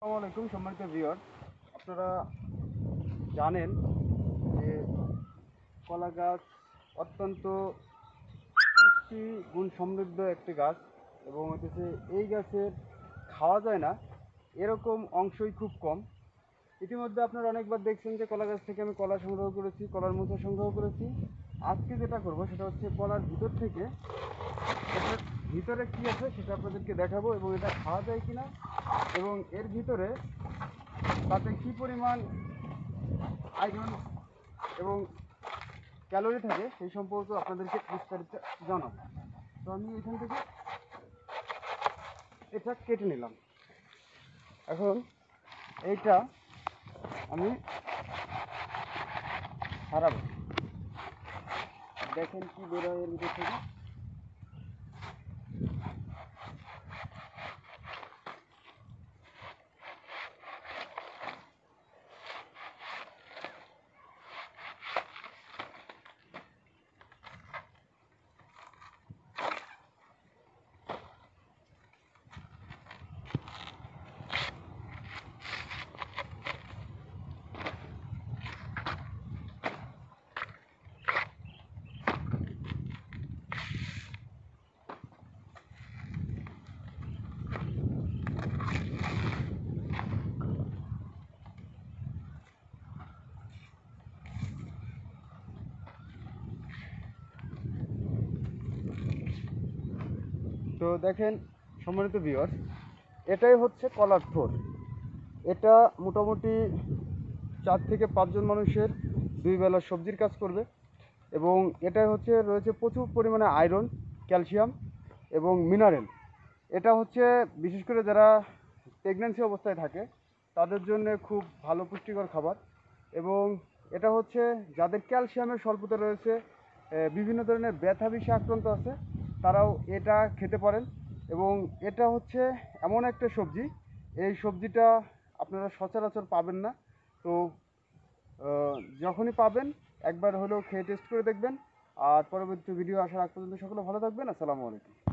আসসালামু আলাইকুম সম্মানিত ভিউয়ার, আপনারা জানেন যে কলা গাছ অত্যন্ত পুষ্টি গুণ সমৃদ্ধ একটি গাছ এবং হচ্ছে এই গাছের খাওয়া যায় না এরকম অংশই খুব কম। ইতিমধ্যে আপনারা অনেকবার দেখছেন যে কলা গাছ থেকে আমি কলা সংগ্রহ করেছি, কলার মোচা সংগ্রহ করেছি। আজকে যেটা করব সেটা হচ্ছে কলার ভিতর থেকে এটার ভিতরে কী আছে সেটা আপনাদেরকে দেখাবো এবং এটা খাওয়া যায় কিনা এবং এর ভিতরে তাতে কী পরিমাণ আয়রন এবং ক্যালোরি থাকে সেই সম্পর্কে আপনাদেরকে বিস্তারিত জানাবো। তো আমি এখান থেকে এটা কেটে নিলাম। এখন এইটা আমি ছাড়াবো, দেখেন কি বেরোয় এর ভিতর থেকে। তো দেখেন সম্মানিত ভিউয়ার, এটাই হচ্ছে কলার থোর। এটা মোটামুটি 4 থেকে 5 জন মানুষের 2 বেলা সবজির কাজ করবে এবং এটাই হচ্ছে রয়েছে প্রচুর পরিমাণে আয়রন, ক্যালসিয়াম এবং মিনারেল। এটা হচ্ছে বিশেষ করে যারা প্রেগন্যান্সি অবস্থায় থাকে তাদের জন্য খুব ভালো পুষ্টিকর খাবার এবং এটা হচ্ছে যাদের ক্যালসিয়ামের স্বল্পতা রয়েছে, বিভিন্ন ধরনের ব্যথা বিষে আক্রান্ত আছে, তারাও এটা খেতে পারেন এবং এটা হচ্ছে এমন একটা সবজি, এই সবজিটা আপনারা সচরাচর পাবেন না। তো যখনই পাবেন একবার হলেও খেয়ে টেস্ট করে দেখবেন। আর পরবর্তী ভিডিও আসার আগ পর্যন্ত সকলে ভালো থাকবেন। আসসালামু আলাইকুম।